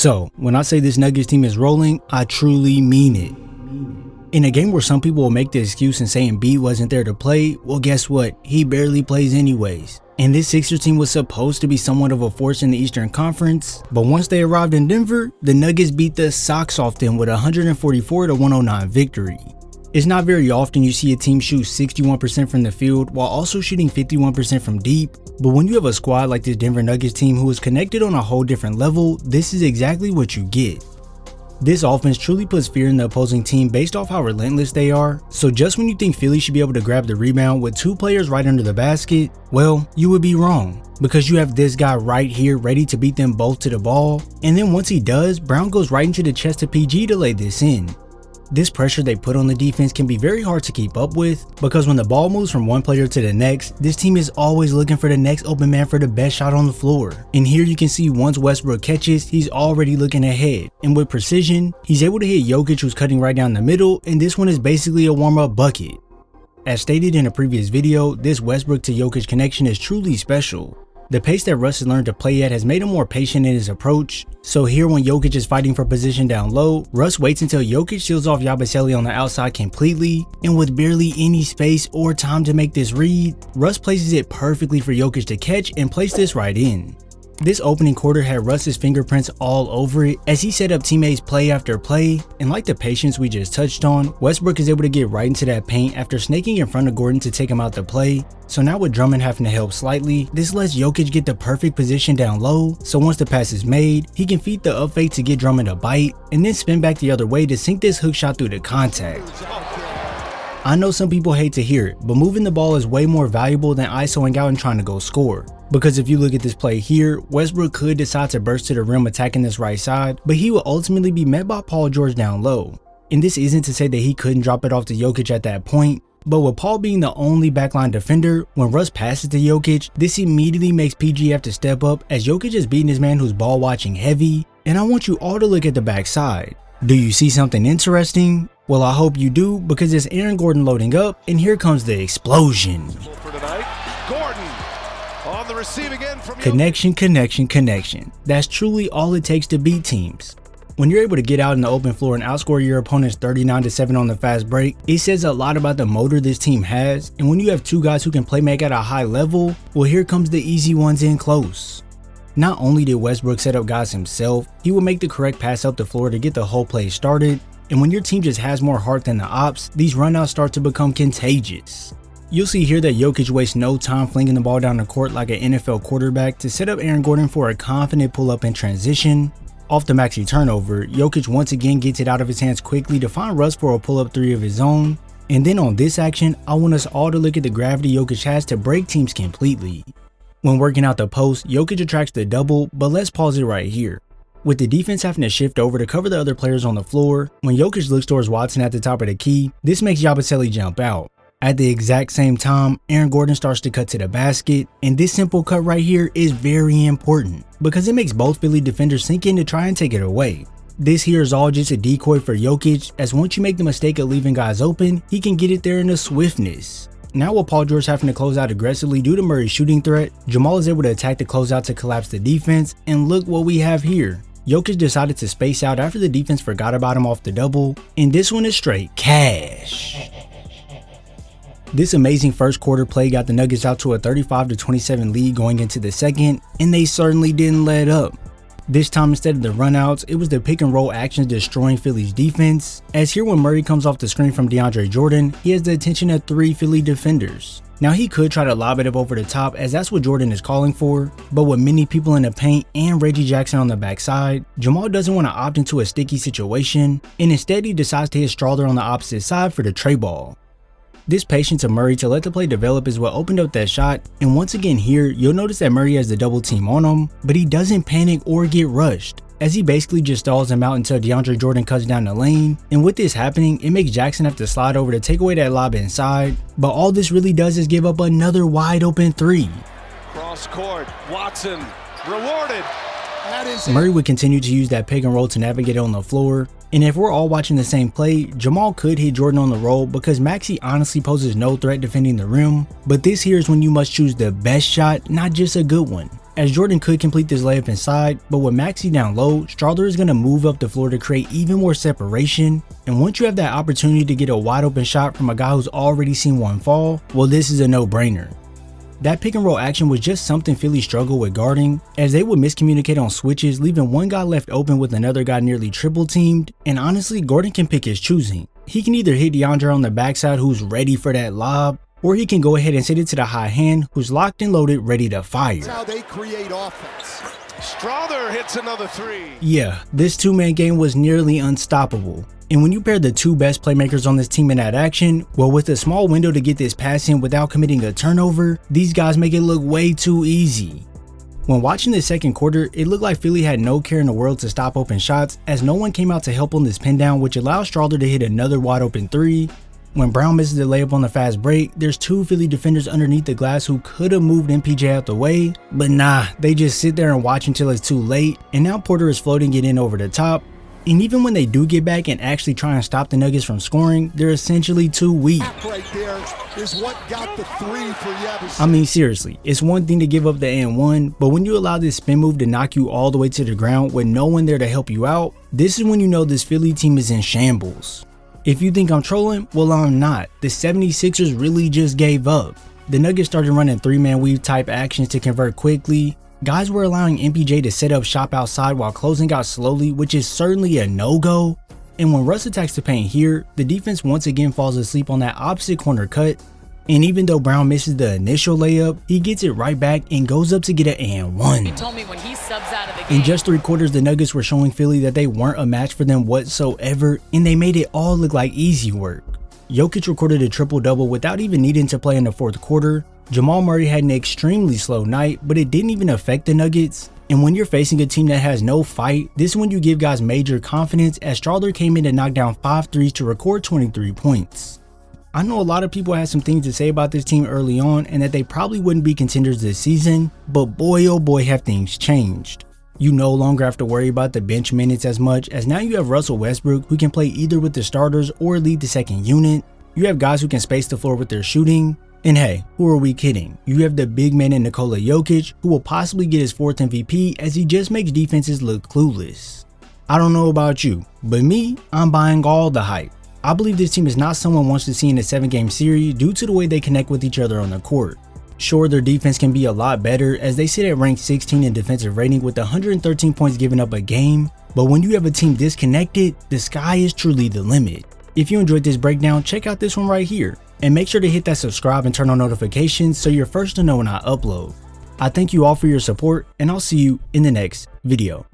So, when I say this Nuggets team is rolling, I truly mean it. In a game where some people will make the excuse and say Embiid wasn't there to play, well guess what, he barely plays anyways. And this Sixers team was supposed to be somewhat of a force in the Eastern Conference, but once they arrived in Denver, the Nuggets beat the socks off them with a 144-109 victory. It's not very often you see a team shoot 61% from the field while also shooting 51% from deep, but when you have a squad like this Denver Nuggets team who is connected on a whole different level, this is exactly what you get. This offense truly puts fear in the opposing team based off how relentless they are, so just when you think Philly should be able to grab the rebound with two players right under the basket, well, you would be wrong, because you have this guy right here ready to beat them both to the ball, and then once he does, Brown goes right into the chest of PG to lay this in. This pressure they put on the defense can be very hard to keep up with, because when the ball moves from one player to the next, this team is always looking for the next open man for the best shot on the floor. And here you can see once Westbrook catches, he's already looking ahead, and with precision, he's able to hit Jokic who's cutting right down the middle, and this one is basically a warm-up bucket. As stated in a previous video, this Westbrook to Jokic connection is truly special. The pace that Russ has learned to play at has made him more patient in his approach, so here when Jokic is fighting for position down low, Russ waits until Jokic seals off Yabusele on the outside completely, and with barely any space or time to make this read, Russ places it perfectly for Jokic to catch and place this right in. This opening quarter had Russ's fingerprints all over it as he set up teammates play after play, and like the patience we just touched on, Westbrook is able to get right into that paint after snaking in front of Gordon to take him out the play. So now with Drummond having to help slightly, this lets Jokic get the perfect position down low, so once the pass is made, he can feed the up fake to get Drummond a bite, and then spin back the other way to sink this hook shot through the contact. I know some people hate to hear it, but moving the ball is way more valuable than ISOing out and trying to go score. Because if you look at this play here, Westbrook could decide to burst to the rim attacking this right side, but he will ultimately be met by Paul George down low. And this isn't to say that he couldn't drop it off to Jokic at that point, but with Paul being the only backline defender, when Russ passes to Jokic, this immediately makes PG have to step up as Jokic is beating his man who's ball watching heavy, and I want you all to look at the backside. Do you see something interesting? Well, I hope you do, because it's Aaron Gordon loading up, and here comes the explosion. On the receiving end from connection. That's truly all it takes to beat teams. When you're able to get out in the open floor and outscore your opponents 39-7 on the fast break, it says a lot about the motor this team has, and when you have two guys who can play make at a high level, well here comes the easy ones in close. Not only did Westbrook set up guys himself, he would make the correct pass up the floor to get the whole play started, and when your team just has more heart than the ops, these runouts start to become contagious. You'll see here that Jokic wastes no time flinging the ball down the court like an NFL quarterback to set up Aaron Gordon for a confident pull-up in transition. Off the maxi turnover, Jokic once again gets it out of his hands quickly to find Russ for a pull-up three of his own. And then on this action, I want us all to look at the gravity Jokic has to break teams completely. When working out the post, Jokic attracts the double, but let's pause it right here. With the defense having to shift over to cover the other players on the floor, when Jokic looks towards Watson at the top of the key, this makes Yabusele jump out. At the exact same time, Aaron Gordon starts to cut to the basket, and this simple cut right here is very important because it makes both Philly defenders sink in to try and take it away. This here is all just a decoy for Jokic, as once you make the mistake of leaving guys open, he can get it there in a swiftness. Now with Paul George having to close out aggressively due to Murray's shooting threat, Jamal is able to attack the closeout to collapse the defense, and look what we have here. Jokic decided to space out after the defense forgot about him off the double, and this one is straight cash. This amazing first quarter play got the Nuggets out to a 35-27 lead going into the second, and they certainly didn't let up. This time instead of the runouts, it was the pick and roll actions destroying Philly's defense, as here when Murray comes off the screen from DeAndre Jordan, he has the attention of three Philly defenders. Now he could try to lob it up over the top as that's what Jordan is calling for, but with many people in the paint and Reggie Jackson on the backside, Jamal doesn't want to opt into a sticky situation, and instead he decides to hit Strawther on the opposite side for the tray ball. This patience of Murray to let the play develop is what opened up that shot, and once again here, you'll notice that Murray has the double team on him, but he doesn't panic or get rushed, as he basically just stalls him out until DeAndre Jordan cuts down the lane, and with this happening, it makes Jackson have to slide over to take away that lob inside, but all this really does is give up another wide open three. Cross court, Watson, rewarded. Murray would continue to use that pick and roll to navigate on the floor, and if we're all watching the same play, Jamal could hit Jordan on the roll because Maxey honestly poses no threat defending the rim, but this here is when you must choose the best shot, not just a good one. as Jordan could complete this layup inside, but with Maxey down low, Strawther is going to move up the floor to create even more separation, and once you have that opportunity to get a wide open shot from a guy who's already seen one fall, well, this is a no-brainer. That pick and roll action was just something Philly struggled with guarding, as they would miscommunicate on switches, leaving one guy left open with another guy nearly triple teamed, and honestly, Gordon can pick his choosing. He can either hit DeAndre on the backside who's ready for that lob, or he can go ahead and send it to the high hand who's locked and loaded ready to fire. That's how they create offense. Strawther hits another three. Yeah, this two-man game was nearly unstoppable. And when you pair the two best playmakers on this team in that action, well, with a small window to get this pass in without committing a turnover, these guys make it look way too easy. When watching the second quarter, it looked like Philly had no care in the world to stop open shots, as no one came out to help on this pin down, which allowed Strawther to hit another wide open three. When Brown misses the layup on the fast break, there's two Philly defenders underneath the glass who could have moved MPJ out the way, but nah, they just sit there and watch until it's too late, and now Porter is floating it in over the top. And even when they do get back and actually try and stop the Nuggets from scoring, they're essentially too weak. Right there is what got the three for Yabba. I mean, seriously, it's one thing to give up the and one, but when you allow this spin move to knock you all the way to the ground with no one there to help you out, this is when you know this Philly team is in shambles. If you think I'm trolling, well, I'm not. The 76ers really just gave up. The Nuggets started running three-man weave type actions to convert quickly. Guys were allowing MPJ to set up shop outside while closing out slowly, which is certainly a no-go. And when Russ attacks the paint here, the defense once again falls asleep on that opposite corner cut. And even though Brown misses the initial layup, he gets it right back and goes up to get an and one. He told me when he subs out of the game. In just 3 quarters, the Nuggets were showing Philly that they weren't a match for them whatsoever, and they made it all look like easy work. Jokic recorded a triple-double without even needing to play in the fourth quarter. Jamal Murray had an extremely slow night, but it didn't even affect the Nuggets. And when you're facing a team that has no fight, this is when you give guys major confidence, as Strawther came in to knock down 5 threes to record 23 points. I know a lot of people had some things to say about this team early on and that they probably wouldn't be contenders this season, but boy oh boy have things changed. You no longer have to worry about the bench minutes as much, as now you have Russell Westbrook who can play either with the starters or lead the second unit. You have guys who can space the floor with their shooting. And hey, who are we kidding? You have the big man in Nikola Jokic, who will possibly get his 4th MVP, as he just makes defenses look clueless. I don't know about you, but me, I'm buying all the hype. I believe this team is not someone wants to see in a 7-game series due to the way they connect with each other on the court. Sure, their defense can be a lot better, as they sit at rank 16 in defensive rating with 113 points given up a game, but when you have a team disconnected, the sky is truly the limit. If you enjoyed this breakdown, check out this one right here, and make sure to hit that subscribe and turn on notifications so you're first to know when I upload. I thank you all for your support, and I'll see you in the next video.